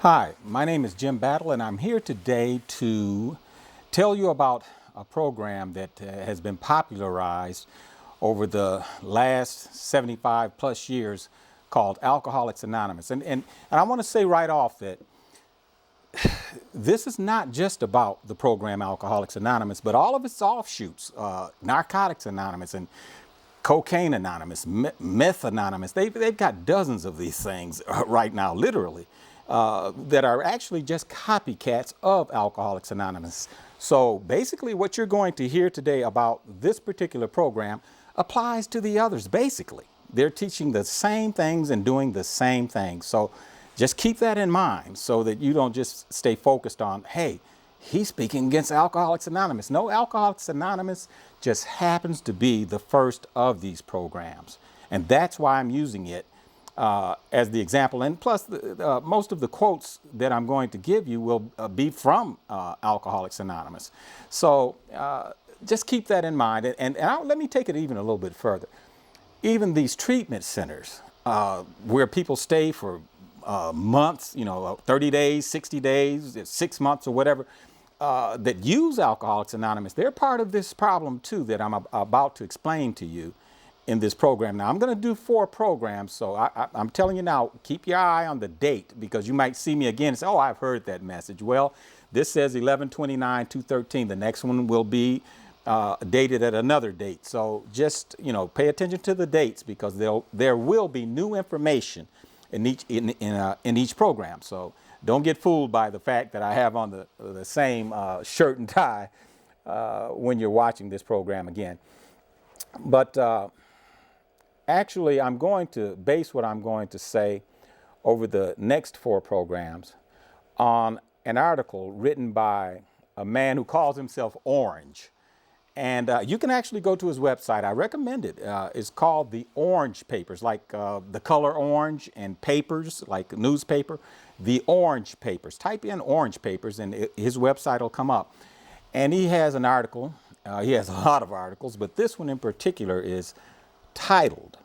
Hi, my name is Jim Battle, and I'm here today to tell you about a program that has been popularized over the last 75 plus years called Alcoholics Anonymous. And I want to say right off that this is not just about the program Alcoholics Anonymous, but all of its offshoots, Narcotics Anonymous and Cocaine Anonymous, Meth Anonymous. They've got dozens of these things right now, literally, that are actually just copycats of Alcoholics Anonymous. So basically what you're going to hear today about this particular program applies to the others, basically. They're teaching the same things and doing the same things. So just keep that in mind so that you don't just stay focused on, hey, he's speaking against Alcoholics Anonymous. No, Alcoholics Anonymous just happens to be the first of these programs. And that's why I'm using it as the example. And plus, most of the quotes that I'm going to give you will be from Alcoholics Anonymous. So just keep that in mind. And let me take it even a little bit further. Even these treatment centers where people stay for months, 30 days, 60 days, 6 months or whatever, that use Alcoholics Anonymous, they're part of this problem too that I'm about to explain to you in this program. Now, I'm going to do 4 programs, so I'm telling you now, keep your eye on the date because you might see me again and say, oh, I've heard that message. Well, this says 11/29/2013. The next one will be dated at another date. So just, pay attention to the dates because there will be new information in each program. So don't get fooled by the fact that I have on the same shirt and tie when you're watching this program again. But actually, I'm going to base what I'm going to say over the next 4 programs on an article written by a man who calls himself Orange. And you can actually go to his website. I recommend it. It's called The Orange Papers, like the color orange, and papers, like newspaper. The Orange Papers. Type in Orange Papers and his website will come up. And he has an article. He has a lot of articles, but this one in particular is titled,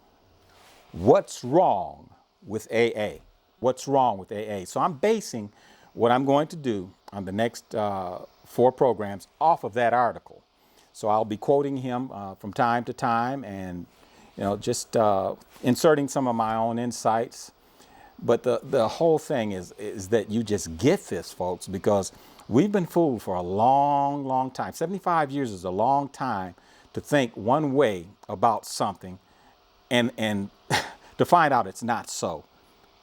What's Wrong with AA? What's Wrong with AA? So I'm basing what I'm going to do on the next 4 programs off of that article. So I'll be quoting him from time to time and, just inserting some of my own insights. But the whole thing is that you just get this, folks, because we've been fooled for a long, long time. 75 years is a long time to think one way about something and to find out it's not so.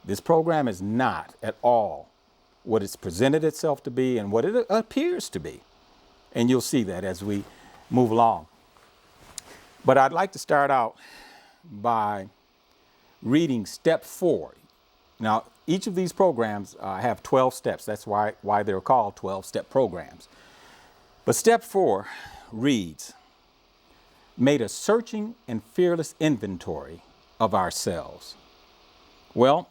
This program is not at all what it's presented itself to be and what it appears to be. And you'll see that as we move along. But I'd like to start out by reading step 4. Now, each of these programs have 12 steps. That's why they're called 12-step programs. But step 4 reads, made a searching and fearless inventory of ourselves. Well,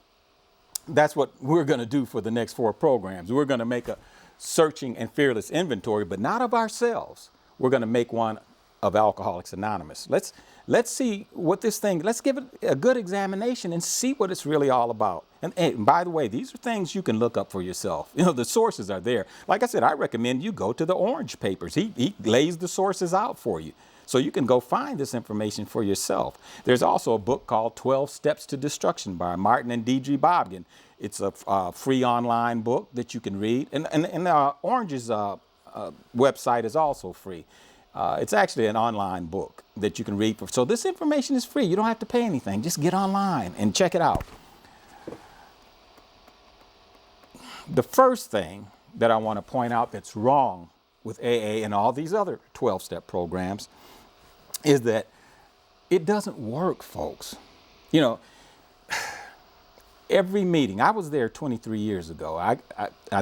that's what we're going to do for the next 4 programs. We're going to make a searching and fearless inventory, but not of ourselves. We're going to make one of Alcoholics Anonymous. Let's see what this thing, let's give it a good examination and see what it's really all about. And by the way, these are things you can look up for yourself. The sources are there. Like I said, I recommend you go to the Orange Papers. He lays the sources out for you. So you can go find this information for yourself. There's also a book called 12 Steps to Destruction by Martin and Deidre Bobkin. It's a free online book that you can read. And Orange's website is also free. It's actually an online book that you can read. So this information is free. You don't have to pay anything. Just get online and check it out. The first thing that I want to point out that's wrong with AA and all these other 12-step programs is that it doesn't work, folks. Every meeting, I was there 23 years ago. I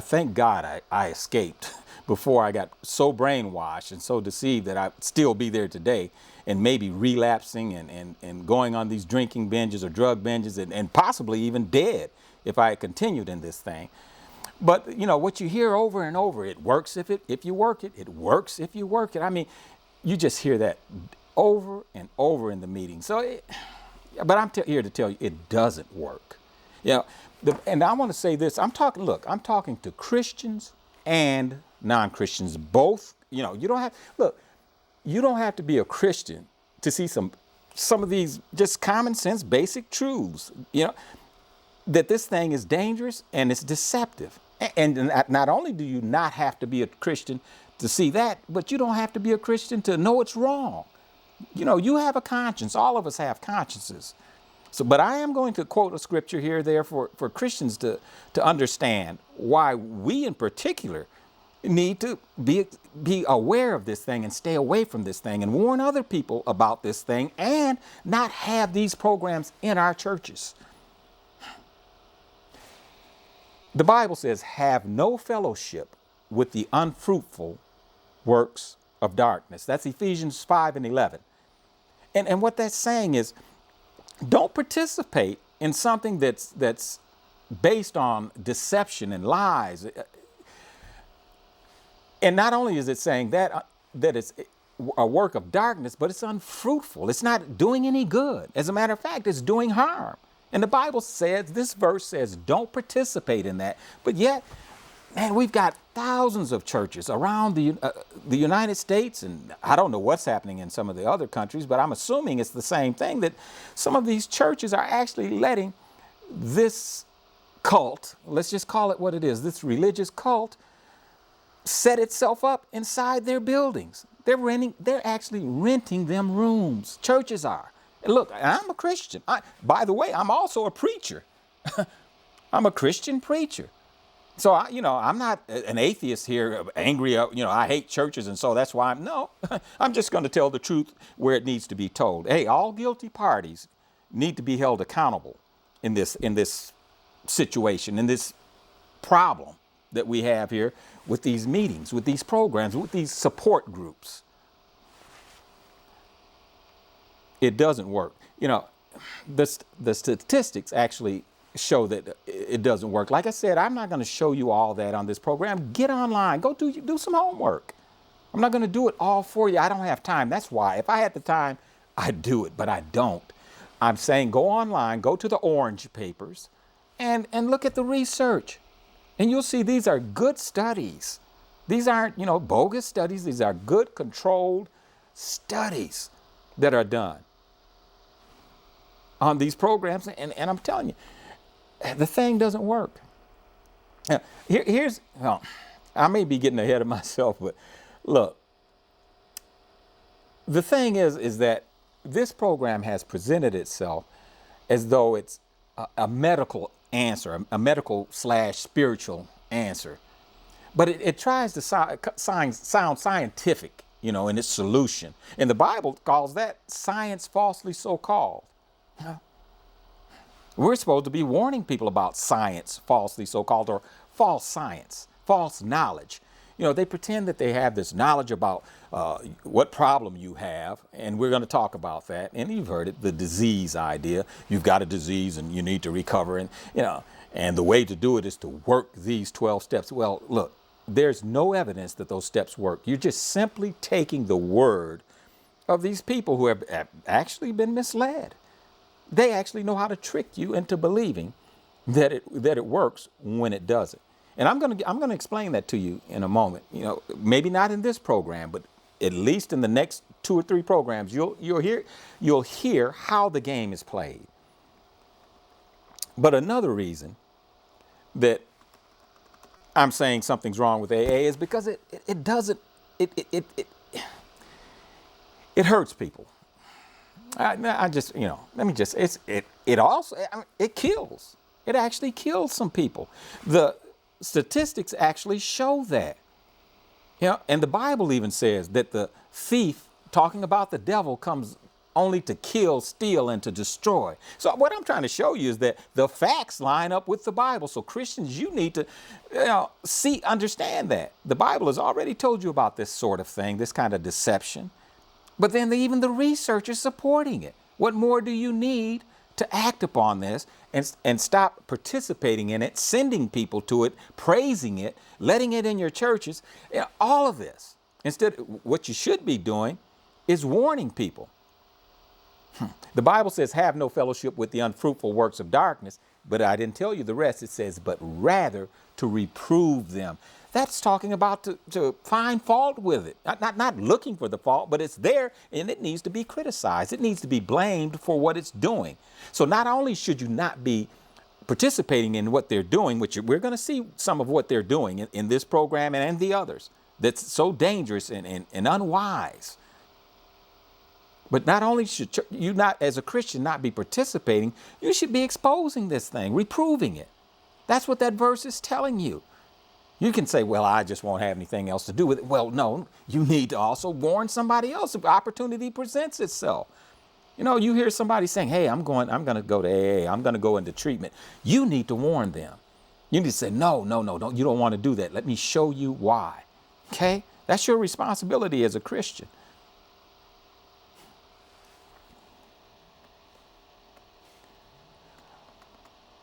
thank God I escaped before I got so brainwashed and so deceived that I'd still be there today and maybe relapsing and going on these drinking binges or drug binges and possibly even dead if I had continued in this thing. But, what you hear over and over, it works if you work it. It works if you work it. I mean, you just hear that over and over in the meeting. But I'm here to tell you it doesn't work. You know, and I want to say this. I'm talking to Christians and non-Christians both. You know, you don't have to be a Christian to see some of these just common sense basic truths, you know, that this thing is dangerous and it's deceptive. And not only do you not have to be a Christian to see that, but you don't have to be a Christian to know it's wrong. You know, you have a conscience. All of us have consciences. So, but I am going to quote a scripture here, there for Christians to understand why we in particular need to be aware of this thing and stay away from this thing and warn other people about this thing and not have these programs in our churches. The Bible says, have no fellowship with the unfruitful works of darkness. That's Ephesians 5:11. And what that's saying is, don't participate in something that's based on deception and lies. And not only is it saying that it's a work of darkness, but it's unfruitful. It's not doing any good. As a matter of fact, it's doing harm. And the Bible says, this verse says, don't participate in that. But yet, man, we've got thousands of churches around the United States, and I don't know what's happening in some of the other countries, but I'm assuming it's the same thing, that some of these churches are actually letting this cult, let's just call it what it is, this religious cult, set itself up inside their buildings. They're actually renting them rooms. Churches are. And look, I'm a Christian. By the way, I'm also a preacher. I'm a Christian preacher. So, I'm not an atheist here, angry, I hate churches, and so that's why no, I'm just going to tell the truth where it needs to be told. Hey, all guilty parties need to be held accountable in this situation, in this problem that we have here with these meetings, with these programs, with these support groups. It doesn't work. The statistics actually show that it doesn't work. Like I said, I'm not going to show you all that on this program. Get online, go do some homework. I'm not going to do it all for you. I don't have time. That's why. If I had the time, I'd do it, but I don't. I'm saying go online, go to the orange papers, and look at the research. And you'll see these are good studies. These aren't, bogus studies. These are good, controlled studies that are done on these programs. And I'm telling you, the thing doesn't work. Now, I may be getting ahead of myself, but look, the thing is that this program has presented itself as though it's a medical answer, a medical/spiritual answer. But it tries to sound scientific, in its solution. And the Bible calls that science falsely so called. We're supposed to be warning people about science falsely so called, or false science, false knowledge. They pretend that they have this knowledge about what problem you have, and we're going to talk about that. And you've heard it, the disease idea. You've got a disease and you need to recover, and the way to do it is to work these 12 steps. Well, look, there's no evidence that those steps work. You're just simply taking the word of these people who have actually been misled. They actually know how to trick you into believing that it works when it doesn't. And I'm going to explain that to you in a moment. Maybe not in this program, but at least in the next 2 or 3 programs, you'll hear how the game is played. But another reason that I'm saying something's wrong with AA is because it hurts people. It kills. It actually kills some people. The statistics actually show that. And the Bible even says that the thief, talking about the devil, comes only to kill, steal, and to destroy. So what I'm trying to show you is that the facts line up with the Bible. So Christians, you need to, understand that. The Bible has already told you about this sort of thing, this kind of deception. But then even the research is supporting it. What more do you need to act upon this and stop participating in it, sending people to it, praising it, letting it in your churches, all of this? Instead, what you should be doing is warning people. The Bible says, have no fellowship with the unfruitful works of darkness. but I didn't tell you the rest. It says, but rather to reprove them. That's talking about to find fault with it. Not looking for the fault, but it's there and it needs to be criticized. It needs to be blamed for what it's doing. So not only should you not be participating in what they're doing, which we're going to see some of what they're doing in this program and the others, that's so dangerous and unwise. But not only should you not, as a Christian, not be participating, you should be exposing this thing, reproving it. That's what that verse is telling you. You can say, well, I just won't have anything else to do with it. Well, no, you need to also warn somebody else if opportunity presents itself. You know, you hear somebody saying, hey, I'm going to go to AA. I'm going to go into treatment. You need to warn them. You need to say, no, you don't want to do that. Let me show you why. Okay? That's your responsibility as a Christian.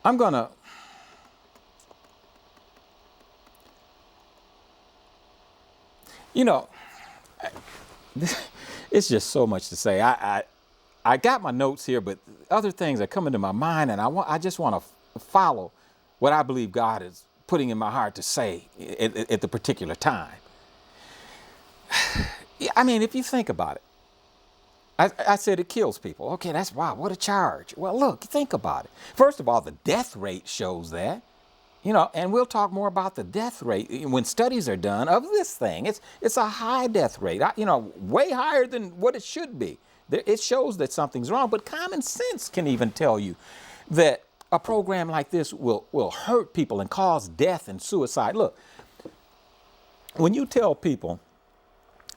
I'm going to it's just so much to say. I got my notes here, but other things are coming to my mind, and I just want to follow what I believe God is putting in my heart to say at the particular time. I mean, if you think about it, I said it kills people. Okay, that's wow, what a charge. Well, look, think about it. First of all, the death rate shows that. And we'll talk more about the death rate when studies are done of this thing. It's a high death rate, way higher than what it should be. It shows that something's wrong, but common sense can even tell you that a program like this will hurt people and cause death and suicide. Look, when you tell people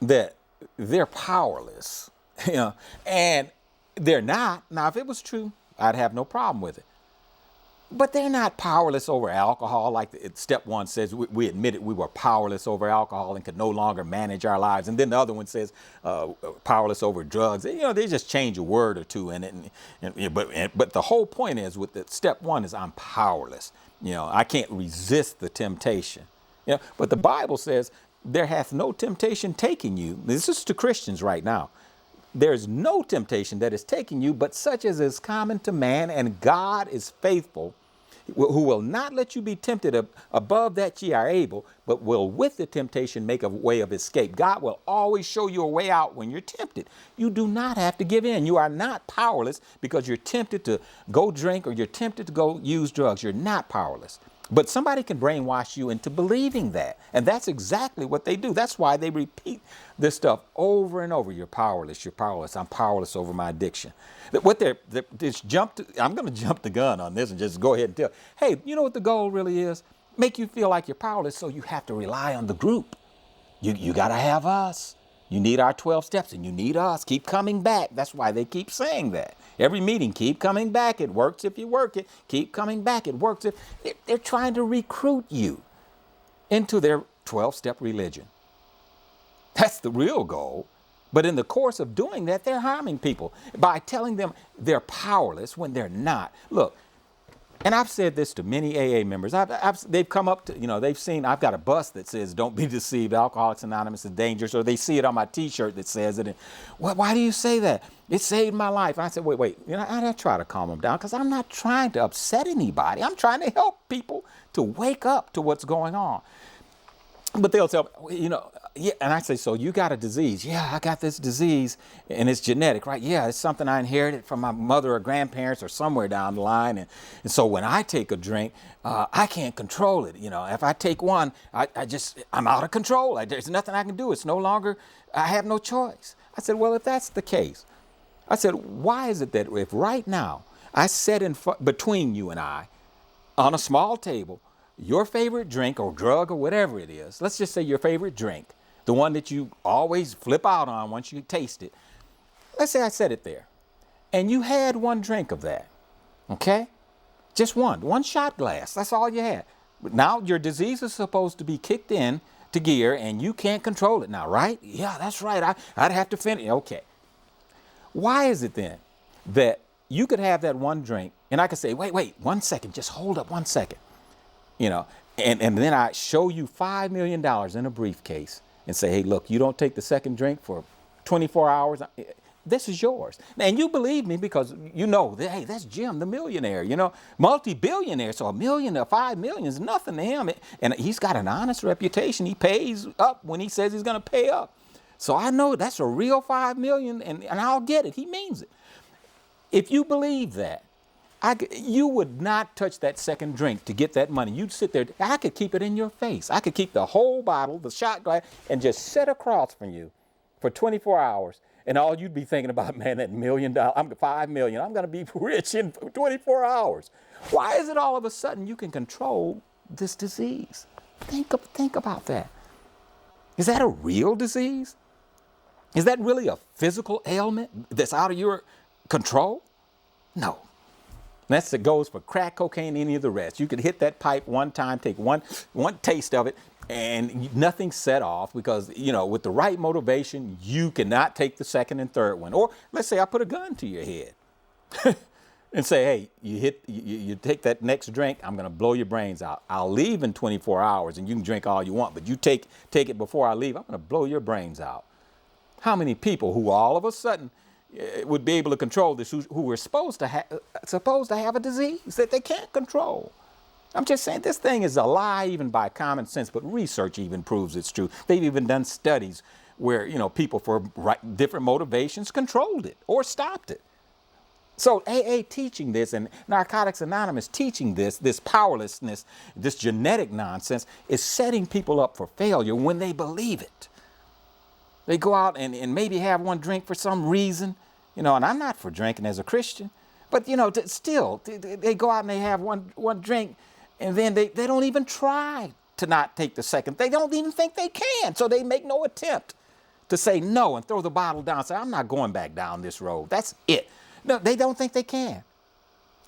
that they're powerless, and they're not, now if it was true, I'd have no problem with it. But they're not powerless over alcohol. Like step one says, we admitted we were powerless over alcohol and could no longer manage our lives. And then the other one says powerless over drugs. They just change a word or two in it. But the whole point is with the step one is I'm powerless. I can't resist the temptation. But the Bible says there hath no temptation taken you. This is to Christians right now. There's no temptation that is taking you, but such as is common to man, and God is faithful, who will not let you be tempted above that ye are able, but will with the temptation make a way of escape. God will always show you a way out when you're tempted. You do not have to give in. You are not powerless because you're tempted to go drink or you're tempted to go use drugs. You're not powerless. But somebody can brainwash you into believing that. And that's exactly what they do. That's why they repeat this stuff over and over. You're powerless. You're powerless. I'm powerless over my addiction. I'm going to jump the gun on this and just go ahead and tell. Hey, you know what the goal really is? Make you feel like you're powerless, so you have to rely on the group. You got to have us. You need our 12 steps and you need us. Keep coming back. That's why they keep saying that. Every meeting, keep coming back. It works if you work it. Keep coming back. It works if they're trying to recruit you into their 12-step religion. That's the real goal. But in the course of doing that, they're harming people by telling them they're powerless when they're not. Look, and I've said this to many AA members. They've come up to, they've seen, I've got a bus that says, don't be deceived, Alcoholics Anonymous is dangerous, or they see it on my T-shirt that says it. And, well, why do you say that? It saved my life. And I said, wait, I try to calm them down because I'm not trying to upset anybody. I'm trying to help people to wake up to what's going on. But they'll tell me, yeah, and I say, so you got a disease. Yeah, I got this disease and it's genetic, right? Yeah, it's something I inherited from my mother or grandparents or somewhere down the line. And so when I take a drink, I can't control it. If I take one, I'm out of control. There's nothing I can do. It's no longer, I have no choice. I said, well, if that's the case, I said, why is it that if right now I set between you and I on a small table, your favorite drink or drug or whatever it is, let's just say your favorite drink, the one that you always flip out on once you taste it. Let's say I set it there and you had one drink of that, okay? Just one shot glass. That's all you had. But now your disease is supposed to be kicked in to gear and you can't control it now, right? Yeah, that's right. I'd have to finish. Okay. Why is it then that you could have that one drink and I could say, wait, 1 second, just hold up 1 second. And then I show you $5 million in a briefcase and say, hey, look, you don't take the second drink for 24 hours. This is yours. And you believe me because you know, that, hey, that's Jim, the millionaire, you know, multi-billionaire. So $1 million or $5 million is nothing to him. And he's got an honest reputation. He pays up when he says he's going to pay up. So I know that's a real $5 million and I'll get it. He means it. If you believe that, you would not touch that second drink to get that money. You'd sit there. I could keep it in your face. I could keep the whole bottle, the shot glass, and just sit across from you for 24 hours. And all you'd be thinking about, man, that $1 million, I'm $5 million. I'm going to be rich in 24 hours. Why is it all of a sudden you can control this disease? Think about that. Is that a real disease? Is that really a physical ailment that's out of your control? No. That goes for crack cocaine, any of the rest. You could hit that pipe one time, take one taste of it, and nothing's set off because, you know, with the right motivation, you cannot take the second and third one. Or let's say I put a gun to your head and say, hey, you take that next drink, I'm going to blow your brains out. I'll leave in 24 hours and you can drink all you want, but you take it before I leave, I'm going to blow your brains out. How many people who all of a sudden would be able to control this, who were supposed to have a disease that they can't control? I'm just saying this thing is a lie even by common sense, but research even proves it's true. They've even done studies where, you know, people for different motivations controlled it or stopped it. So AA teaching this and Narcotics Anonymous teaching this powerlessness, this genetic nonsense is setting people up for failure when they believe it. They go out and maybe have one drink for some reason, you know, and I'm not for drinking as a Christian, but, you know, still, they go out and they have one drink and then they don't even try to not take the second. They don't even think they can. So they make no attempt to say no and throw the bottle down and say, I'm not going back down this road. That's it. No, they don't think they can.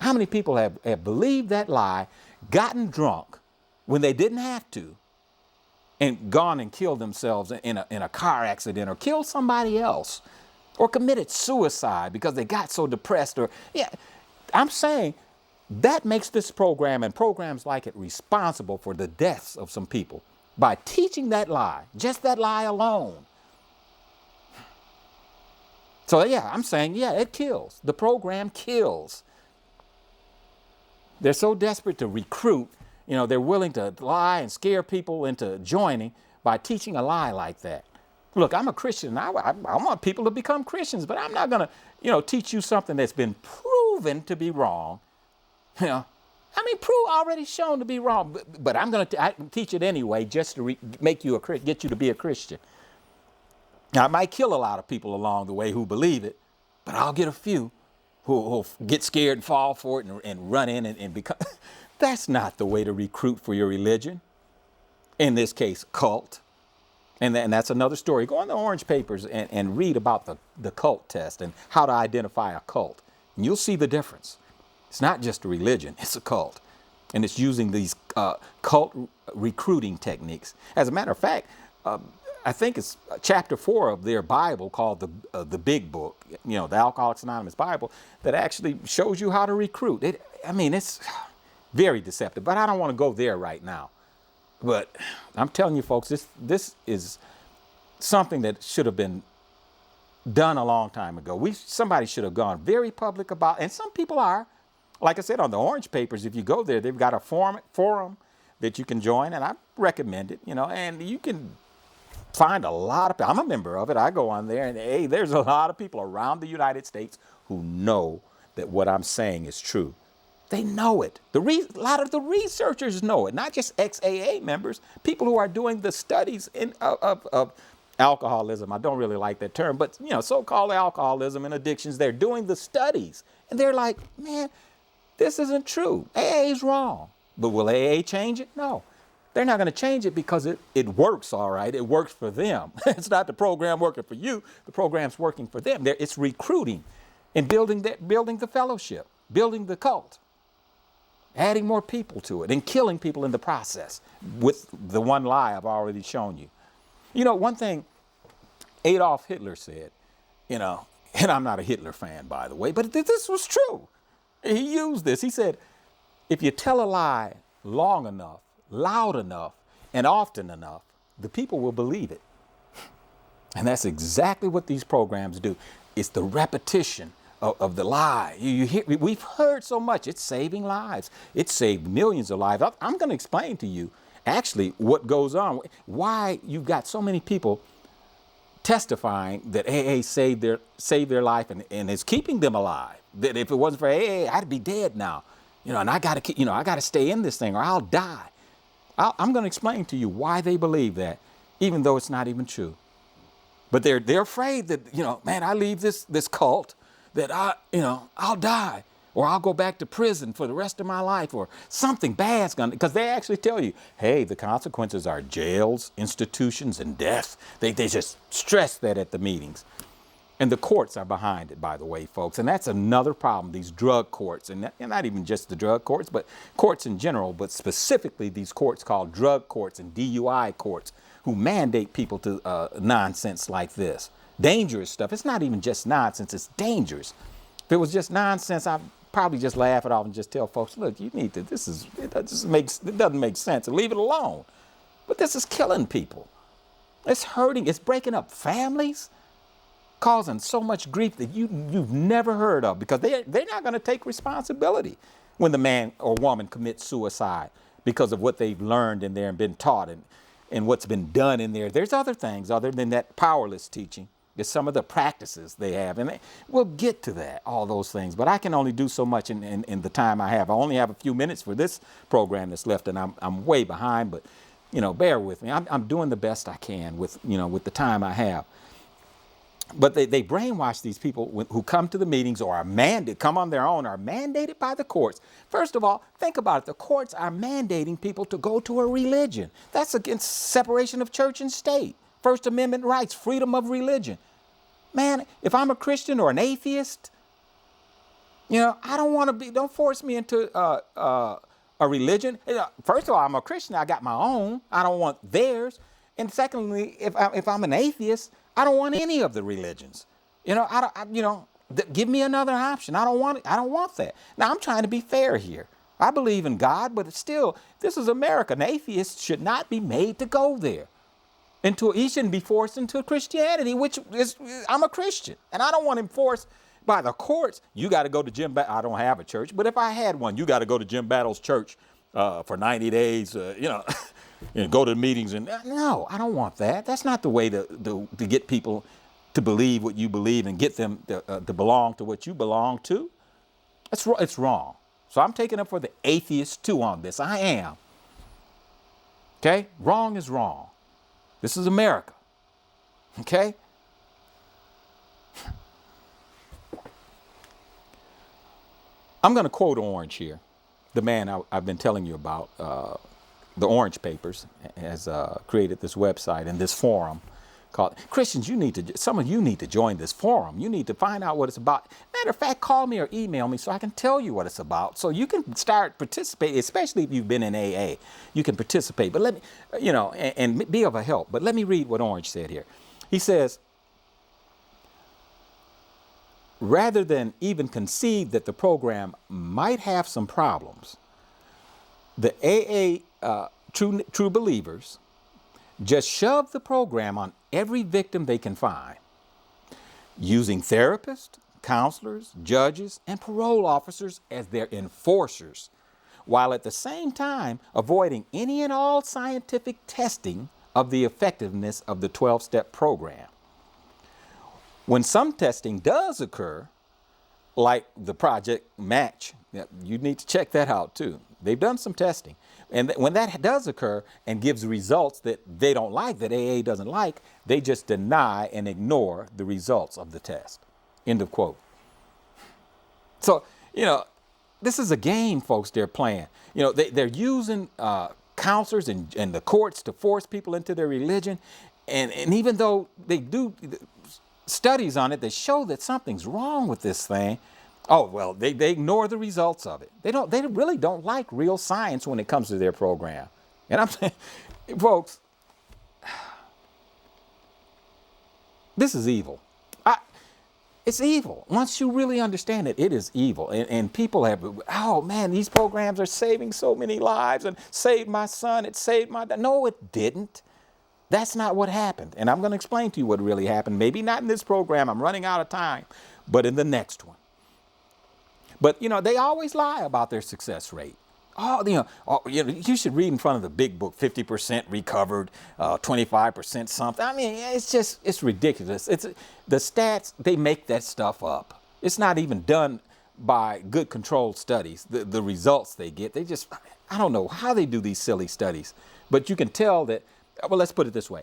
How many people have believed that lie, gotten drunk when they didn't have to, and gone and killed themselves in a car accident or killed somebody else or committed suicide because they got so depressed I'm saying that makes this program and programs like it responsible for the deaths of some people by teaching that lie, just that lie alone. So yeah, I'm saying, yeah, it kills. The program kills. They're so desperate to recruit. You know, they're willing to lie and scare people into joining by teaching a lie like that. Look, I'm a Christian. I want people to become Christians, but I'm not going to, you know, teach you something that's been proven to be wrong. You know, already shown to be wrong, but I'm going to teach it anyway just to get you to be a Christian. Now, I might kill a lot of people along the way who believe it, but I'll get a few who'll get scared and fall for it and run in and become... That's not the way to recruit for your religion. In this case, cult. And that's another story. Go on the orange papers and read about the cult test and how to identify a cult. And you'll see the difference. It's not just a religion, it's a cult. And it's using these cult recruiting techniques. As a matter of fact, I think it's chapter 4 of their Bible called the Big Book, you know, the Alcoholics Anonymous Bible, that actually shows you how to recruit. It's very deceptive, but I don't want to go there right now. But I'm telling you, folks, this is something that should have been done a long time ago. Somebody should have gone very public about, and some people are. Like I said, on the orange papers, if you go there, they've got a forum that you can join, and I recommend it, you know, and you can find a lot of people. I'm a member of it. I go on there, and hey, there's a lot of people around the United States who know that what I'm saying is true. They know it. A lot of the researchers know it, not just ex-AA members, people who are doing the studies of alcoholism. I don't really like that term, but, you know, so-called alcoholism and addictions, they're doing the studies. And they're like, man, this isn't true. AA is wrong. But will AA change it? No. They're not going to change it because it works all right. It works for them. It's not the program working for you. The program's working for them. It's recruiting and building the fellowship, building the cult, adding more people to it and killing people in the process with the one lie I've already shown you. You know, one thing Adolf Hitler said, you know, and I'm not a Hitler fan, by the way, but this was true. He used this. He said, if you tell a lie long enough, loud enough, and often enough, the people will believe it. And that's exactly what these programs do. It's the repetition of the lie. You hear, we've heard so much. It's saving lives. It's saved millions of lives. I'm going to explain to you actually what goes on, why you've got so many people testifying that AA saved their life and is keeping them alive. That if it wasn't for AA, I'd be dead now. And I got to, I got to stay in this thing or I'll die. I'm going to explain to you why they believe that, even though it's not even true. But they're afraid that, man, I leave this cult, that I'll die or I'll go back to prison for the rest of my life or something bad's going to, because they actually tell you, hey, the consequences are jails, institutions, and death. They just stress that at the meetings. And the courts are behind it, by the way, folks. And that's another problem, these drug courts, and not even just the drug courts, but courts in general, but specifically these courts called drug courts and DUI courts who mandate people to nonsense like this. Dangerous stuff. It's not even just nonsense, it's dangerous. If it was just nonsense, I'd probably just laugh it off and just tell folks, look, you need to, it doesn't make sense, and leave it alone. But this is killing people. It's hurting, it's breaking up families, causing so much grief that you've never heard of, because they're not going to take responsibility when the man or woman commits suicide because of what they've learned in there and been taught and what's been done in there. There's other things other than that powerless teaching. There's some of the practices they have, and we'll get to that, all those things. But I can only do so much in the time I have. I only have a few minutes for this program that's left, and I'm way behind. But bear with me. I'm doing the best I can with the time I have. But they brainwash these people who come to the meetings or are come on their own, are mandated by the courts. First of all, think about it. The courts are mandating people to go to a religion. That's against separation of church and state. First Amendment rights, freedom of religion. Man, if I'm a Christian or an atheist, I don't want to be, don't force me into a religion. First of all, I'm a Christian. I got my own. I don't want theirs. And secondly, if I'm an atheist, I don't want any of the religions. Give me another option. I don't want that. Now, I'm trying to be fair here. I believe in God, but still, this is America. An atheist should not be made to go there. He shouldn't be forced into Christianity, which is, I'm a Christian, and I don't want him forced by the courts. You got to go to Jim Battle. I don't have a church, but if I had one, you got to go to Jim Battle's church for 90 days, go to meetings. And no, I don't want that. That's not the way to get people to believe what you believe and get them to belong to what you belong to. It's wrong. So I'm taking up for the atheists too on this. I am. Okay? Wrong is wrong. This is America. Okay? I'm going to quote Orange here, the man I've been telling you about. The Orange Papers has created this website and this forum called Christians. Some of you need to join this forum. You need to find out what it's about. Matter of fact, call me or email me so I can tell you what it's about, so you can start participating, especially if you've been in AA. You can participate, but let me, and be of a help. But let me read what Orange said here. He says, rather than even concede that the program might have some problems, the AA true believers just shove the program on every victim they can find, using therapists, counselors, judges, and parole officers as their enforcers, while at the same time avoiding any and all scientific testing of the effectiveness of the 12-step program. When some testing does occur, like the Project Match, you need to check that out too. They've done some testing. And when that does occur and gives results that they don't like, that AA doesn't like, they just deny and ignore the results of the test. End of quote. So, this is a game, folks, they're playing. They're using counselors and the courts to force people into their religion. And even though they do studies on it that show that something's wrong with this thing, they ignore the results of it. They really don't like real science when it comes to their program. And I'm saying, folks, this is evil. It's evil. Once you really understand it, it is evil. And people have, these programs are saving so many lives and saved my son. It saved my dad. No, it didn't. That's not what happened. And I'm going to explain to you what really happened. Maybe not in this program. I'm running out of time, but in the next one. But, they always lie about their success rate. You should read in front of the big book, 50% recovered, 25% something. I mean, it's ridiculous. The stats, they make that stuff up. It's not even done by good controlled studies. The results they get, I don't know how they do these silly studies, but you can tell that, well, let's put it this way.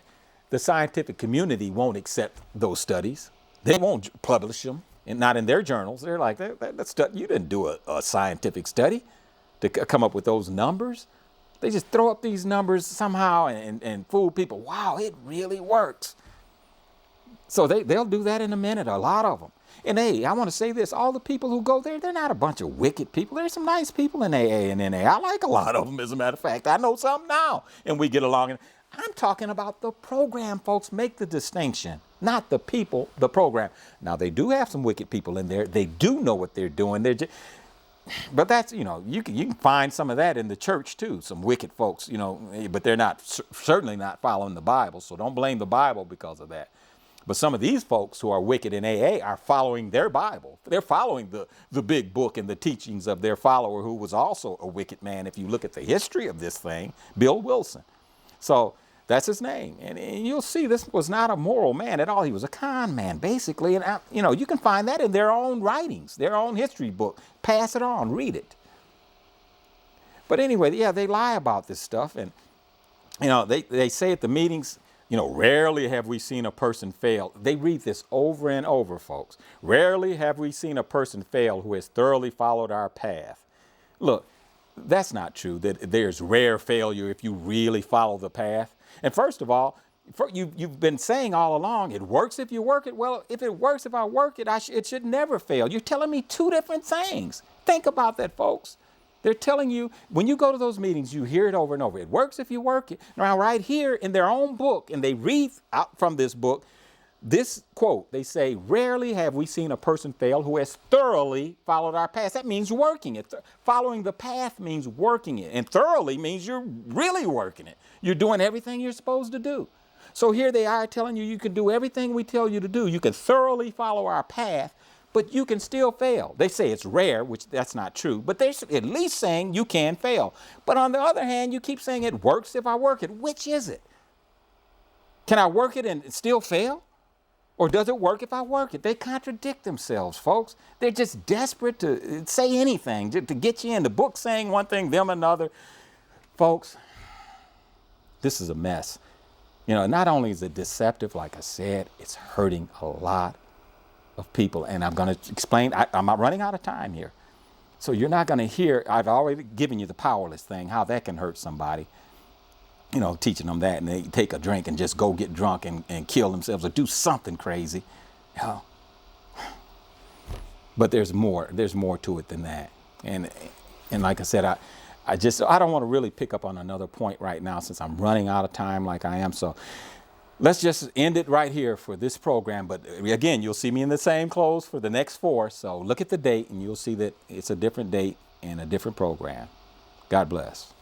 The scientific community won't accept those studies. They won't publish them, and not in their journals. They're like, you didn't do a scientific study to come up with those numbers. They just throw up these numbers somehow and fool people. Wow, it really works. So they'll do that in a minute, a lot of them. And hey, I want to say this, all the people who go there, they're not a bunch of wicked people. There's some nice people in AA and NA. I like a lot of them, as a matter of fact. I know some now, and we get along. I'm talking about the program, folks. Make the distinction, not the people, the program. Now, they do have some wicked people in there. They do know what they're doing. But that's, you can find some of that in the church too, some wicked folks, but they're certainly not following the Bible. So don't blame the Bible because of that. But some of these folks who are wicked in AA are following their Bible. They're following the big book and the teachings of their follower, who was also a wicked man. If you look at the history of this thing, Bill Wilson. So that's his name. And you'll see this was not a moral man at all. He was a con man, basically. And, you can find that in their own writings, their own history book. Pass it on, read it. But anyway, yeah, they lie about this stuff. And, they say at the meetings, rarely have we seen a person fail. They read this over and over, folks. Rarely have we seen a person fail who has thoroughly followed our path. Look, that's not true, that there's rare failure if you really follow the path. And first of all, you've been saying all along, it works if you work it. Well, if it works, if I work it, it should never fail. You're telling me two different things. Think about that, folks. They're telling you, when you go to those meetings, you hear it over and over. It works if you work it. Now, right here in their own book, and they read out from this book, this quote, they say, rarely have we seen a person fail who has thoroughly followed our path. That means working it. Following the path means working it. And thoroughly means you're really working it. You're doing everything you're supposed to do. So here they are telling you can do everything we tell you to do. You can thoroughly follow our path, but you can still fail. They say it's rare, which that's not true, but they're at least saying you can fail. But on the other hand, you keep saying it works if I work it. Which is it? Can I work it and still fail? Or does it work if I work it? They contradict themselves, folks. They're just desperate to say anything, to get you in. The book saying one thing, them another. Folks, this is a mess. Not only is it deceptive, like I said, it's hurting a lot of people. And I'm going to explain. I'm running out of time here. So you're not going to hear, I've already given you the powerless thing, how that can hurt somebody. Teaching them that, and they take a drink and just go get drunk and kill themselves or do something crazy. But there's more to it than that. And like I said, I don't want to really pick up on another point right now since I'm running out of time like I am. So let's just end it right here for this program. But again, you'll see me in the same clothes for the next 4. So look at the date and you'll see that it's a different date and a different program. God bless.